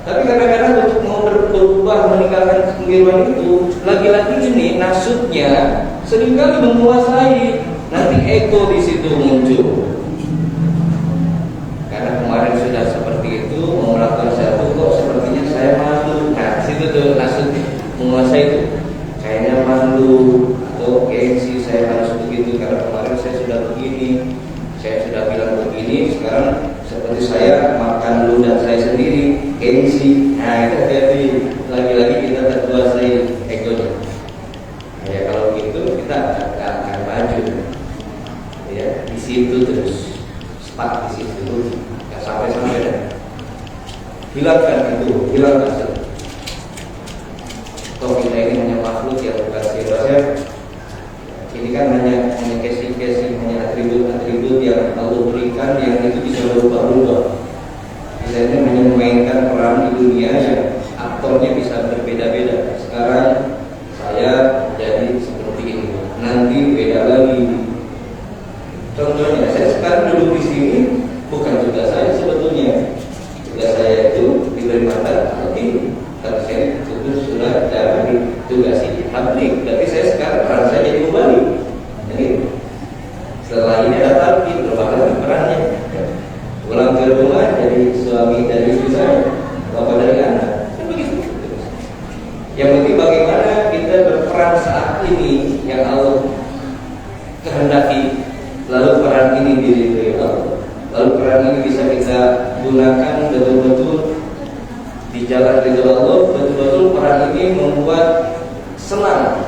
Tapi kadang-kadang untuk mau berubah meninggalkan kekeliruan itu, lagi-lagi ini nasutnya seringkali menguasai. Nanti ego di situ muncul. Karena kemarin sudah seperti itu, mau melakukan satu kok sepertinya saya malu. Nah, situ tuh nasut menguasai itu. Kayaknya malu atau gengsi saya harus begitu karena kemarin saya sudah begini, saya sudah bilang begini, sekarang seperti saya makan ludah saya sendiri, gengsi. Nah, itu jadi lagi-lagi kita terkuasai egonya. Ya kalau gitu kita akan maju. Ya, di situ terus stuck di situ, nggak sampai-sampai deh. Hilangkan itu, hilangkan. Toh kita ini hanya makhluk yang dikasih dosen. Ini kan hanya casing-casing, hanya atribut-atribut yang Allah berikan, yang itu bisa berubah-ubah. Kita ini hanya memainkan peran di dunia yang aktornya bisa berbeda-beda. Sekarang saya jadi seperti ini, nanti beda lagi. Contohnya, saya sekarang duduk di sini bukan tugas saya sebetulnya. Tugas saya itu diberi mata, tapi saya itu sudah ditugasi tablik. Tapi saya sekarang peran saya jadi kembali. Jadi setelah ini ada tablik, berubah lagi perannya. Pulang ke rumah jadi suami dari istri saya, bapak dari anak. Begitu. Yang penting bagaimana kita berperan saat ini yang Allah kehendaki. Lalu peran ini diridhoi Allah. Lalu peran ini bisa kita gunakan betul-betul di jalan ridho Allah. Betul-betul peran ini membuat senang.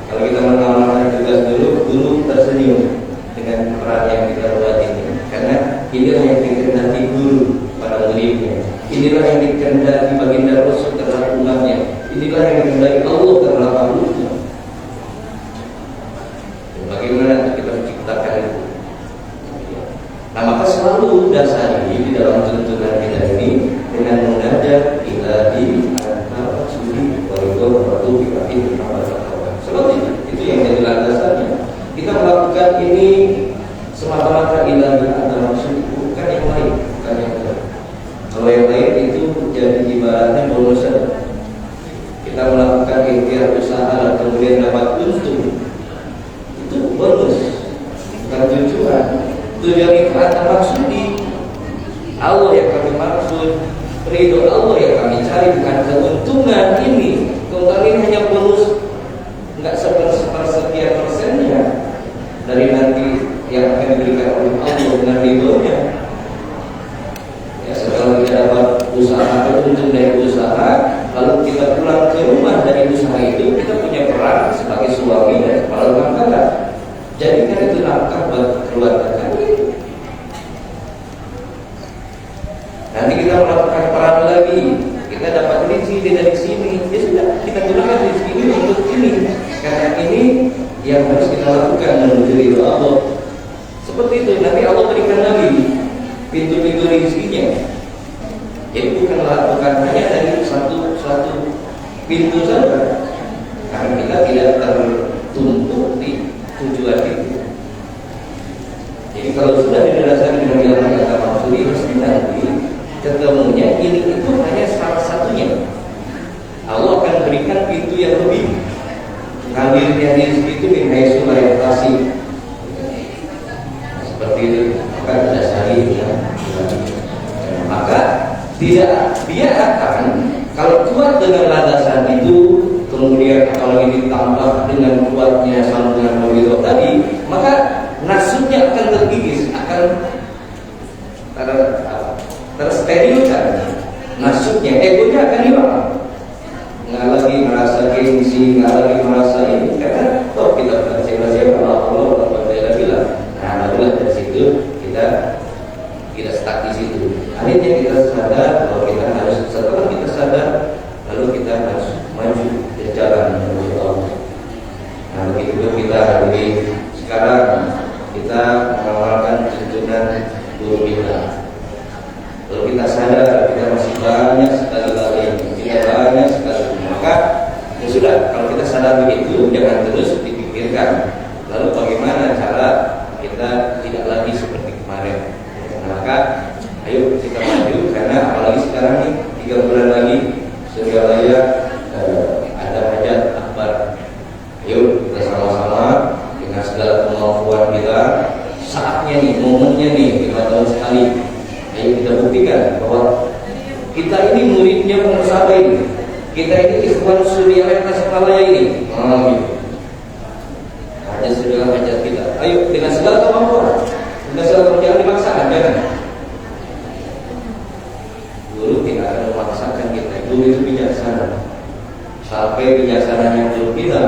Kalau kita mengamalkan tugas dulu tersenyum dengan peran yang kita buat ini. Karena inilah yang dikehendaki guru pada muridnya. Inilah yang dikehendaki baginda Rasul terhadap umatnya. Inilah yang dikehendaki Allah terhadap makhluknya. Bagaimana kita menciptakan itu? Nah, maka selalu dasari di dalam tuntunan kita ini dengan munajat ilahi al-sudi wa selalu itu yang jadi landasannya. Kita melakukan ini semata-mata ilahi al-sudi, bukan yang lain, bukan yang lain. Kalau yang lain itu jadi ibaratnya bonus saja. Kita melakukan ikhtiar usaha kemudian dapat untung. Itu bonus, bukan tujuan. Tujuan itu ada maksudi Allah yang kami maksud, ridho Allah yang kami cari, bukan keuntungan ini. Keuntungan ini hanya bonus, nggak sepersekian persennya dari nanti yang akan diberikan oleh Allah dengan ridhonya. Ya, setelah kita dapat usaha atau untung dari usaha, lalu kita pulang ke rumah dari usaha itu, kita punya peran sebagai suami dan kepala rumah tangga. Jadikan itu nafkah buat keluarga kami. Nanti kita melakukan peran lagi, kita dapat rezeki dari sini. Ya sudah, kita gunakan rezeki ini untuk ini. Karena ini yang harus kita lakukan menuju ridho Allah. Seperti itu. Nanti Allah berikan lagi pintu-pintu rezekinya. Jadi bukan hanya dari satu pintu saja. Karena kita tidak tertumpuk di tujuan itu. Jadi kalau sudah didasari dengan jalan kata maksudi, pasti nanti ketemunya ini itu hanya salah satunya. Allah akan berikan pintu yang lebih. Hadirnya rezeki itu min haitsu la yahtasib. Seperti itu, maka didasari ya. Maka tidak, dia akan kalau kuat dengan landasan itu, kemudian apalagi ditambah dengan kuatnya sambungan Mawidoh tadi, maka nasutnya akan tergigis, akan tersterilkan nasutnya, egonya akan hilang. Nggak lagi merasa gengsi, nggak lagi merasa ini, karena toh kita bukan siapa-siapa, Allah bilang. Nah, barulah dari situ kita tidak stuck di situ. Akhirnya kita sadar bahwa kita harus, setelah kita sadar, lalu kita harus maju ke jalan menuju Allah. Nah, begitu kita hari sekarang kita mengamalkan tuntunan guru kita. Kalau kita sadar kita masih banyak sekali lagi, tidak banyak sekali. Maka ya sudah, kalau kita sadar begitu, jangan terus dipikirkan. Lalu bagaimana cara kita tidak lagi seperti kemarin? Nah, maka ayo kita maju, karena apalagi sekarang kita ini muridnya pengusaha ini, kita ini ikhwan Suriah Tasikmalaya ini, gitu. Hanya sudah ajar kita, ayo dengan segala kemampuan, dengan segala kemampuan, jangan dimaksakan, jangan. Guru tidak akan memaksakan kita, guru itu bijaksana. Sampai bijaksananya guru kita,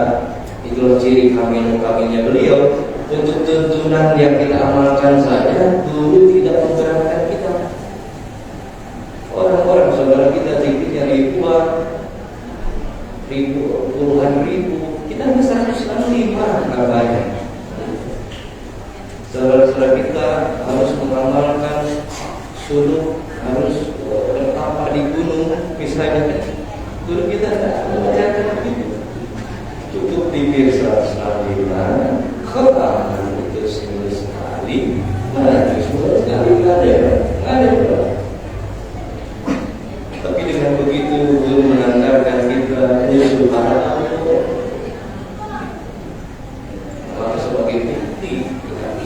itulah ciri kaminya beliau. Untuk tuntunan yang kita amalkan saja, guru tidak memberatkan kita. Orang-orang saudara kita zikirnya ribuan, puluhan ribu, kita hanya 105, nggak banyak. Saudara-saudara kita harus mengamalkan suluk, harus bertapa di gunung, misalnya. Guru kita tidak mengajarkan begitu. Cukup bibir 105. Khotaman itu seminggu sekali, mana seminggu sekali nggak ada. Tapi dengan begitu guru mengantarkan kita menyusul para tamu, maka sebagai bukti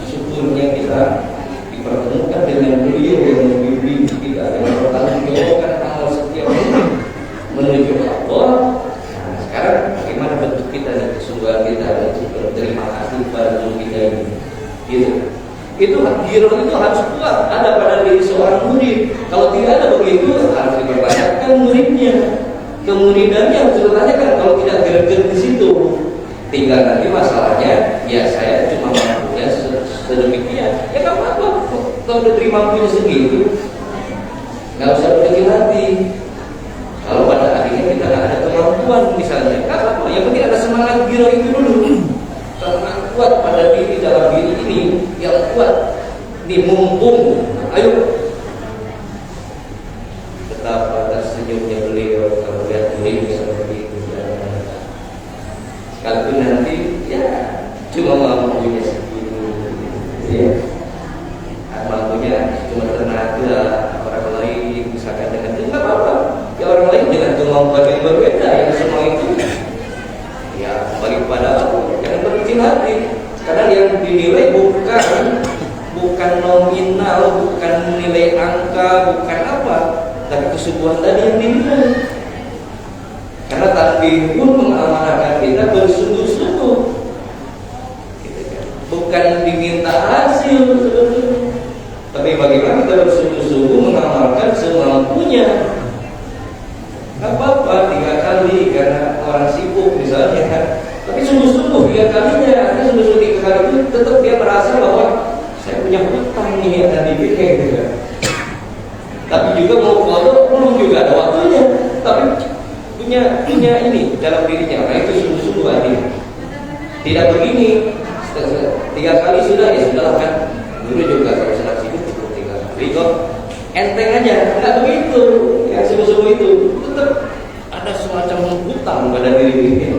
syukurnya kita dipertemukan dengan beliau yang membimbing kita dengan bertanggung amal setiap hari menuju Allah. Nah, sekarang bagaimana bentuk kita dan kesungguhan kita untuk berterima kasih pada guru kita ini, gitu. Itu hero itu harus kuat ada pada diri seorang murid. Kalau tidak ada begitu, harus diperbanyakkan muridnya, kemuridannya harus dipertanyakan. Kalau tidak greget di situ, tinggal nanti masalahnya, ya saya cuma mampunya sedemikian, ya nggak apa-apa. Kalau udah terima mampunya segitu, nggak usah berkecil hati. Kalau pada akhirnya kita nggak ada kemampuan misalnya, nggak apa-apa. Yang penting ada semangat hero itu dulu. Semangat kuat pada diri dalam diri ini yang kuat. Ini mumpung, ayo. Betapa tersenyumnya beliau kalau lihat beliau seperti itu. Sekalipun nanti, ya cuma mampunya segitu, ya. Mampunya cuma tenaga orang lain, misalkan dengan itu nggak apa-apa. Ya orang lain dengan kemampuan yang berbeda, yang semua itu ya kembali kepada Allah. Jangan berkecil hati, karena yang dinilai bukan nominal, bukan nilai angka, bukan apa, tapi kesungguhan tadi yang dinilai. Karena takdir pun mengamanahkan kita bersungguh-sungguh, bukan diminta hasil sebetulnya, tapi bagaimana kita bersungguh-sungguh mengamalkan semampunya. Gak apa-apa 3 kali karena orang sibuk misalnya, tapi sungguh-sungguh 3 kalinya, karena sungguh-sungguh 3 kali itu tetap dia merasa bahwa saya punya hutang nih yang tadi pikir gitu. Tapi juga mau foto belum juga ada waktunya, tapi punya ini dalam dirinya, nah itu sungguh-sungguh hati. Tidak begini 3 kali sudah, ya sudah kan. Dulu juga kalau sedang sibuk cukup 3 kali kok, enteng aja, nggak begitu. Yang sungguh-sungguh itu tetap ada semacam hutang pada diri ini,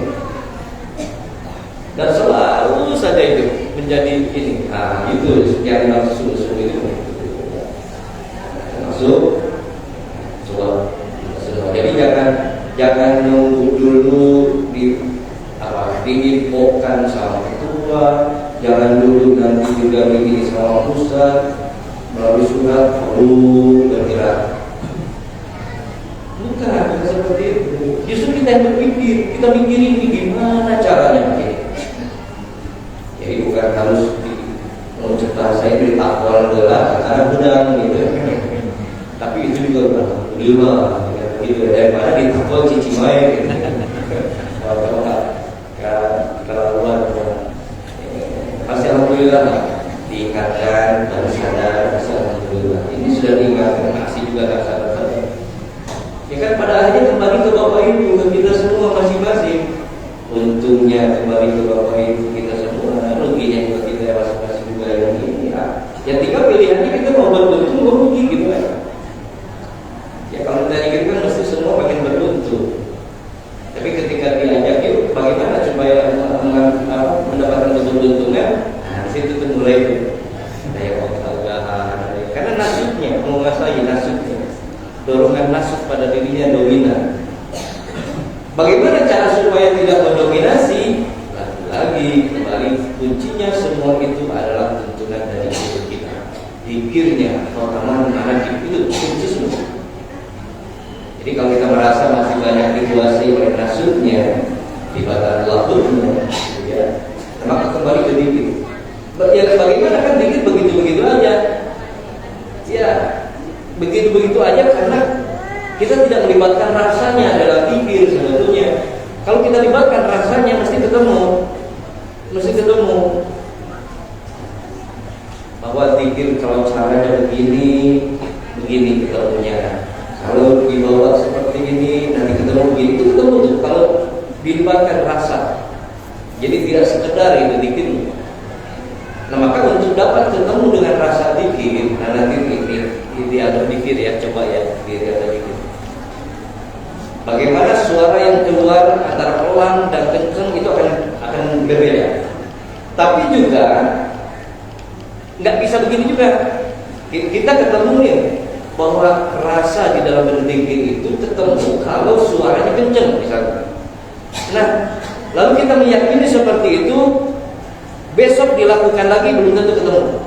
dan selalu saja itu menjadi ini. Nah itu yang harus sungguh-sungguh itu masuk. Coba. Jadi jangan nunggu dulu diinfokan sama ketua, jangan dulu nanti juga begini sama pusat melalui surat perlu bergerak. Bukan seperti itu. Justru kita yang berpikir, kita mikirin ini gimana caranya begini. Jadi bukan harus mengucapkan saya beri takwal adalah karena gudang gitu. Tapi itu juga alhamdulillah gitu, daripada ditakwal cicimai gitu. Kalau pasti alhamdulillah diingatkan dan sadar, alhamdulillah. Ini sudah diingatkan, masih juga tak sadar. Ya kan pada akhirnya kembali ke Bapak Ibu, ke kita semua masing-masing. Untungnya kembali ke Bapak Ibu kita semua, ruginya juga kita masing-masing juga yang ini. Ya tinggal pilihannya kita mau beruntung, mau rugi gitu kan. Ya kalau kita ingin kan mesti semua pengen beruntung. Tapi ketika diajak yuk bagaimana supaya mendapatkan keuntungan, nah situ tuh mulai itu daya ogah-ogahan, karena nasibnya menguasai nasibnya, dorongan nasib pada dirinya dominan. Bagaimana cara supaya tidak mendominasi? Lagi kembali kuncinya semua itu adalah tuntunan dari diri kita. Pikirnya, rekaman, anak itu kunci semua. Jadi kalau kita merasa masih banyak dikuasai oleh nasutnya, ibadah lahutnya, ya, maka kembali ke dikir. Ya bagaimana kan dikir begitu-begitu aja. Ya, begitu-begitu aja karena kita tidak melibatkan rasanya dalam dikir sebetulnya. Kalau kita libatkan rasanya mesti ketemu. Bahwa dikir kalau caranya begini ketemunya. Kalau dibawa seperti ini nanti ketemu begini, itu ketemu tuh kalau dilibatkan rasa. Jadi tidak sekedar itu dikir. Nah maka untuk dapat ketemu dengan rasa dikir, nah nanti ini atau dikir ya, coba ya dikir atau dikir. Bagaimana suara yang keluar antara pelan dan kencang itu akan berbeda. Tapi juga nggak bisa begini juga. Kita ketemu nih bahwa rasa di dalam berdikir itu ketemu kalau suaranya kencang misalnya. Nah, lalu kita meyakini seperti itu, besok dilakukan lagi belum tentu ketemu.